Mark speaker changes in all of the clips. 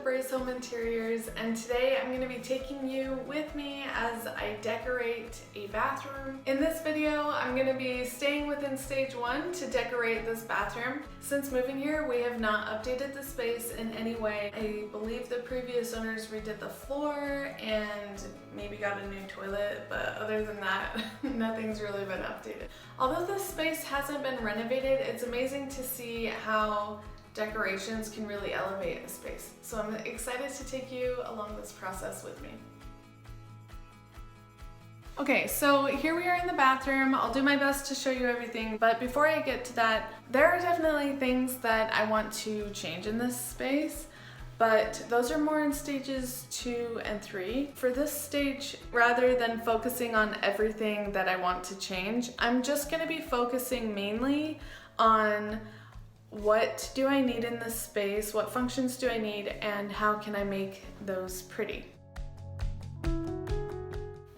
Speaker 1: Brace Home Interiors, and today I'm going to be taking you with me as I decorate a bathroom. In this video, I'm going to be staying within stage 1 to decorate this bathroom. Since moving here, we have not updated the space in any way. I believe the previous owners redid the floor and maybe got a new toilet, but other than that, nothing's really been updated. Although this space hasn't been renovated, it's amazing to see how decorations can really elevate a space. So I'm excited to take you along this process with me. Okay, so here we are in the bathroom. I'll do my best to show you everything, but before I get to that, there are definitely things that I want to change in this space, but those are more in stages 2 and 3. For this stage, rather than focusing on everything that I want to change, I'm just gonna be focusing mainly on what do I need in this space, what functions do I need, and how can I make those pretty.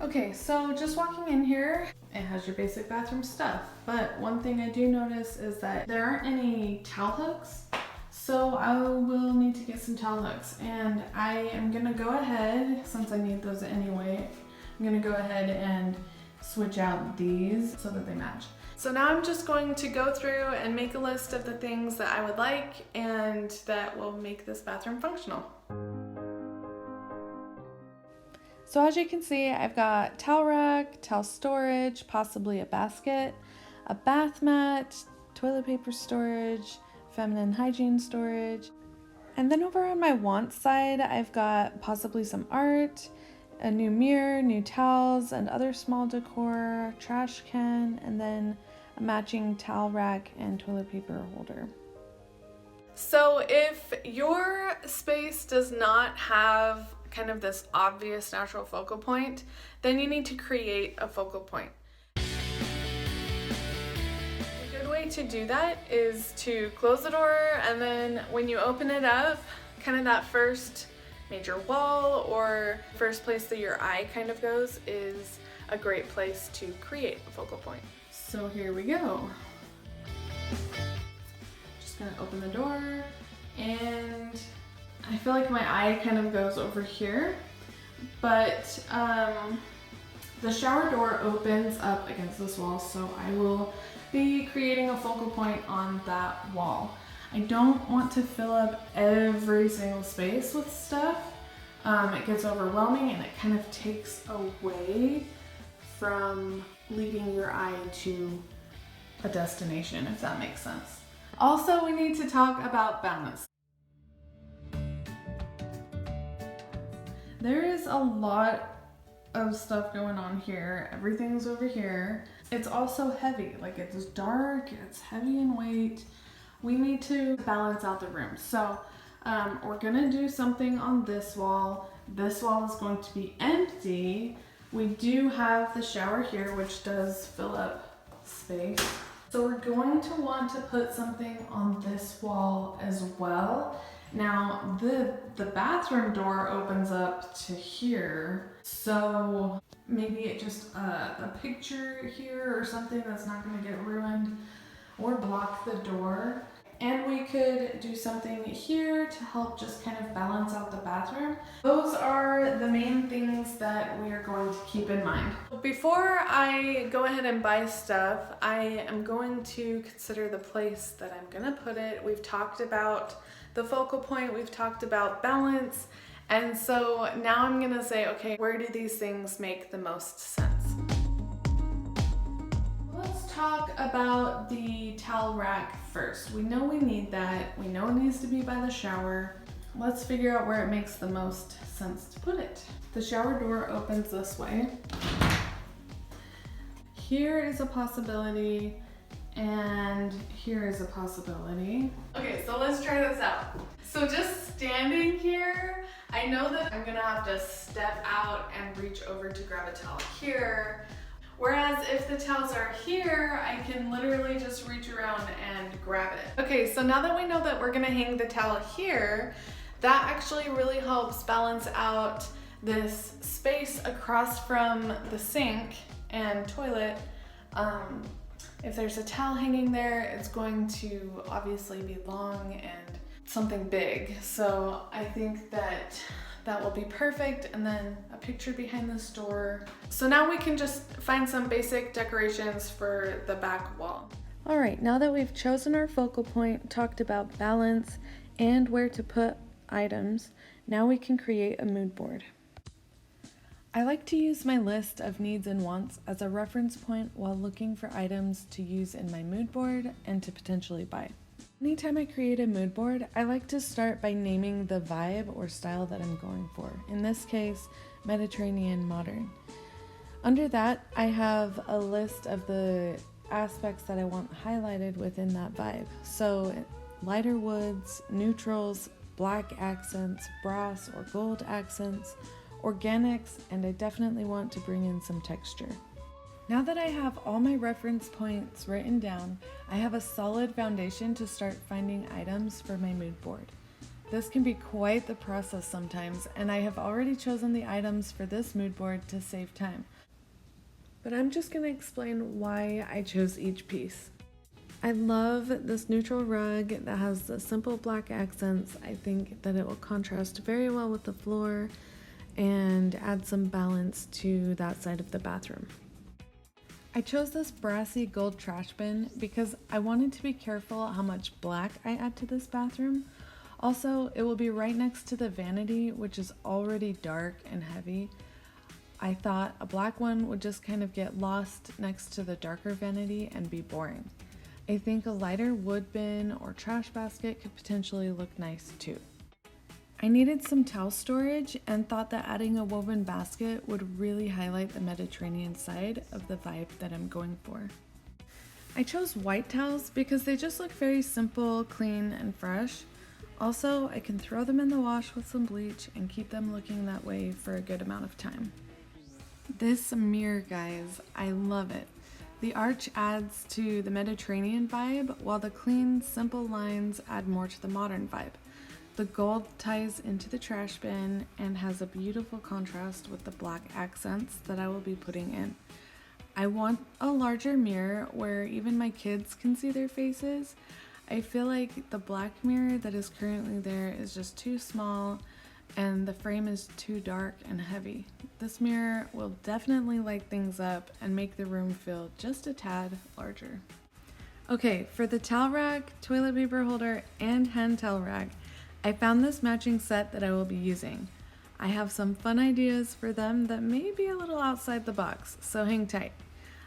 Speaker 1: Okay, so just walking in here, it has your basic bathroom stuff, but one thing I do notice is that there aren't any towel hooks, so I will need to get some towel hooks, and I am gonna go ahead, since I need those anyway, I'm gonna go ahead and switch out these so that they match. So now I'm just going to go through and make a list of the things that I would like and that will make this bathroom functional. So as you can see, I've got towel rack, towel storage, possibly a basket, a bath mat, toilet paper storage, feminine hygiene storage. And then over on my wants side, I've got possibly some art, a new mirror, new towels, and other small decor, trash can, and then a matching towel rack and toilet paper holder. So if your space does not have kind of this obvious natural focal point, then you need to create a focal point. A good way to do that is to close the door, and then when you open it up, kind of that first major wall or first place that your eye kind of goes is a great place to create a focal point. So here we go. Just gonna open the door, and I feel like my eye kind of goes over here, but the shower door opens up against this wall, so I will be creating a focal point on that wall. I don't want to fill up every single space with stuff. It gets overwhelming and it kind of takes away from leading your eye to a destination, if that makes sense. Also, we need to talk about balance. There is a lot of stuff going on here. Everything's over here. It's also heavy, like it's dark, it's heavy in weight. We need to balance out the room. So we're gonna do something on this wall. This wall is going to be empty. We do have the shower here, which does fill up space. So we're going to want to put something on this wall as well. Now the bathroom door opens up to here, so maybe it just a picture here or something that's not going to get ruined or block the door. And we could do something here to help just kind of balance out the bathroom. Those are the main things that we are going to keep in mind. Before I go ahead and buy stuff, I am going to consider the place that I'm gonna put it. We've talked about the focal point, we've talked about balance, and so now I'm gonna say, okay, where do these things make the most sense? Let's talk about the towel rack first. We know we need that. We know it needs to be by the shower. Let's figure out where it makes the most sense to put it. The shower door opens this way. Here is a possibility, and here is a possibility. Okay, so let's try this out. So just standing here, I know that I'm gonna have to step out and reach over to grab a towel here. Whereas if the towels are here, I can literally just reach around and grab it. Okay, so now that we know that we're gonna hang the towel here, that actually really helps balance out this space across from the sink and toilet. If there's a towel hanging there, it's going to obviously be long and something big. So I think that that will be perfect. And then a picture behind this door. So now we can just find some basic decorations for the back wall. All right, now that we've chosen our focal point, talked about balance and where to put items, now we can create a mood board. I like to use my list of needs and wants as a reference point while looking for items to use in my mood board and to potentially buy. Anytime I create a mood board, I like to start by naming the vibe or style that I'm going for. In this case, Mediterranean modern. Under that, I have a list of the aspects that I want highlighted within that vibe. So lighter woods, neutrals, black accents, brass or gold accents, organics, and I definitely want to bring in some texture. Now that I have all my reference points written down, I have a solid foundation to start finding items for my mood board. This can be quite the process sometimes, and I have already chosen the items for this mood board to save time. But I'm just going to explain why I chose each piece. I love this neutral rug that has the simple black accents. I think that it will contrast very well with the floor and add some balance to that side of the bathroom. I chose this brassy gold trash bin because I wanted to be careful how much black I add to this bathroom. Also, it will be right next to the vanity, which is already dark and heavy. I thought a black one would just kind of get lost next to the darker vanity and be boring. I think a lighter wood bin or trash basket could potentially look nice too. I needed some towel storage and thought that adding a woven basket would really highlight the Mediterranean side of the vibe that I'm going for. I chose white towels because they just look very simple, clean, and fresh. Also, I can throw them in the wash with some bleach and keep them looking that way for a good amount of time. This mirror, guys, I love it. The arch adds to the Mediterranean vibe, while the clean, simple lines add more to the modern vibe. The gold ties into the trash bin and has a beautiful contrast with the black accents that I will be putting in. I want a larger mirror where even my kids can see their faces. I feel like the black mirror that is currently there is just too small and the frame is too dark and heavy. This mirror will definitely light things up and make the room feel just a tad larger. Okay, for the towel rack, toilet paper holder, and hand towel rack, I found this matching set that I will be using. I have some fun ideas for them that may be a little outside the box, so hang tight.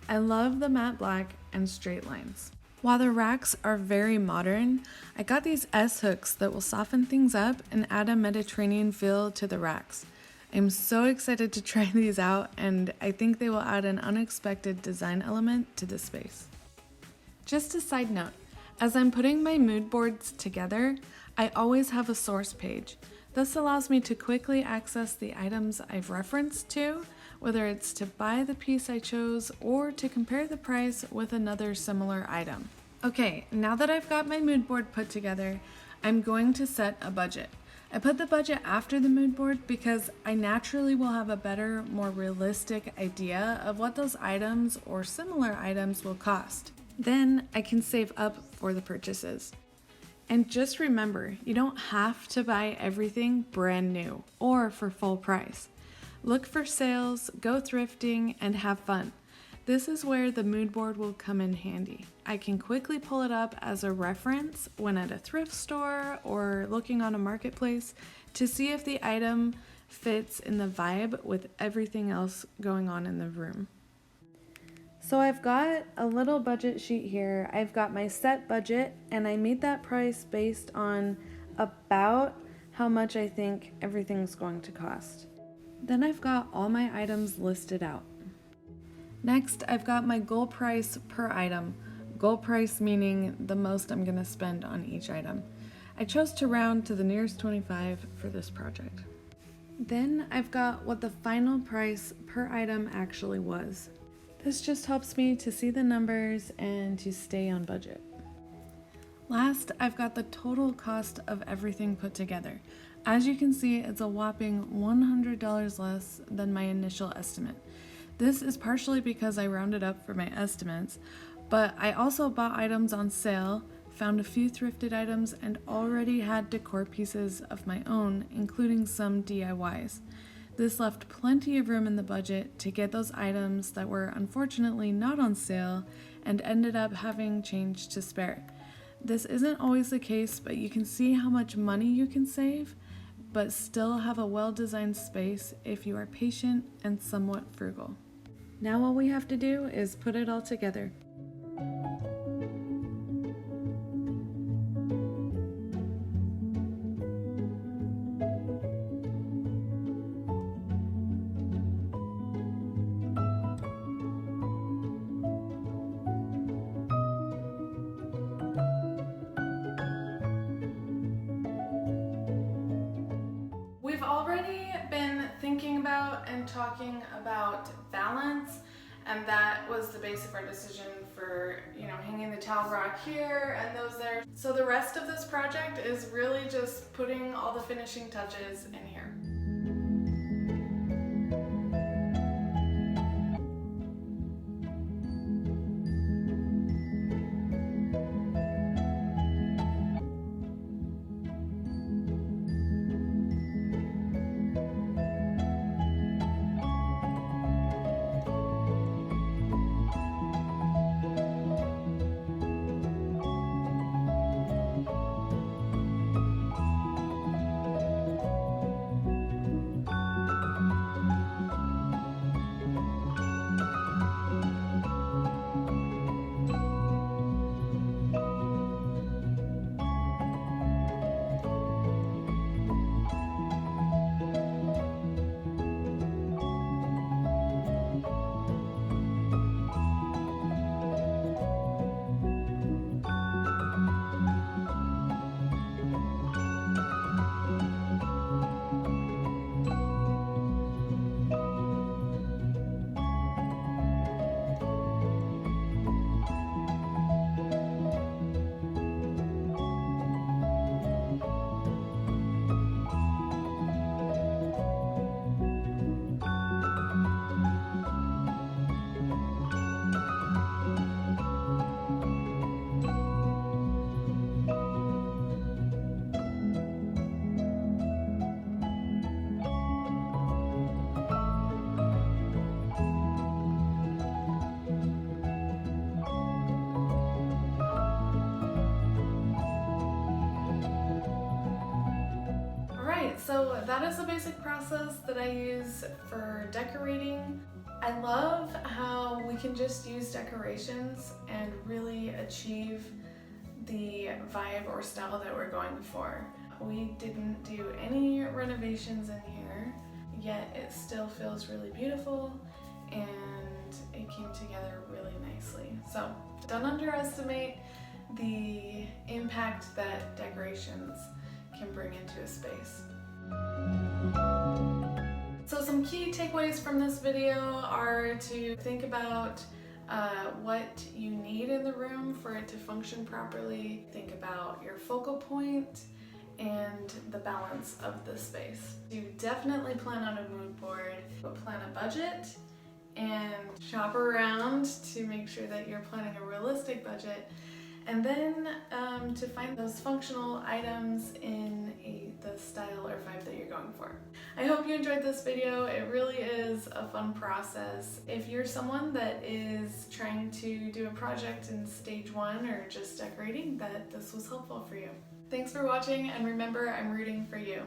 Speaker 1: I love the matte black and straight lines. While the racks are very modern, I got these S-hooks that will soften things up and add a Mediterranean feel to the racks. I'm so excited to try these out, and I think they will add an unexpected design element to the space. Just a side note, as I'm putting my mood boards together, I always have a source page. This allows me to quickly access the items I've referenced to, whether it's to buy the piece I chose or to compare the price with another similar item. Okay, now that I've got my mood board put together, I'm going to set a budget. I put the budget after the mood board because I naturally will have a better, more realistic idea of what those items or similar items will cost. Then I can save up for the purchases. And just remember, you don't have to buy everything brand new or for full price. Look for sales, go thrifting, and have fun. This is where the mood board will come in handy. I can quickly pull it up as a reference when at a thrift store or looking on a marketplace to see if the item fits in the vibe with everything else going on in the room. So I've got a little budget sheet here. I've got my set budget, and I made that price based on about how much I think everything's going to cost. Then I've got all my items listed out. Next, I've got my goal price per item. Goal price meaning the most I'm gonna spend on each item. I chose to round to the nearest 25 for this project. Then I've got what the final price per item actually was. This just helps me to see the numbers and to stay on budget. Last, I've got the total cost of everything put together. As you can see, it's a whopping $100 less than my initial estimate. This is partially because I rounded up for my estimates, but I also bought items on sale, found a few thrifted items, and already had decor pieces of my own, including some DIYs. This left plenty of room in the budget to get those items that were unfortunately not on sale and ended up having change to spare. This isn't always the case, but you can see how much money you can save, but still have a well-designed space if you are patient and somewhat frugal. Now all we have to do is put it all together. We've already been thinking about and talking about balance, and that was the base of our decision for, hanging the towel rack here and those there. So the rest of this project is really just putting all the finishing touches in here. So that is the basic process that I use for decorating. I love how we can just use decorations and really achieve the vibe or style that we're going for. We didn't do any renovations in here, yet it still feels really beautiful and it came together really nicely. So don't underestimate the impact that decorations can bring into a space. So some key takeaways from this video are to think about what you need in the room for it to function properly. Think about your focal point and the balance of the space. You definitely plan on a mood board, but plan a budget and shop around to make sure that you're planning a realistic budget. And then to find those functional items in the style or vibe that you're going for. I hope you enjoyed this video. It really is a fun process. If you're someone that is trying to do a project in stage 1 or just decorating, that this was helpful for you. Thanks for watching, and remember, I'm rooting for you.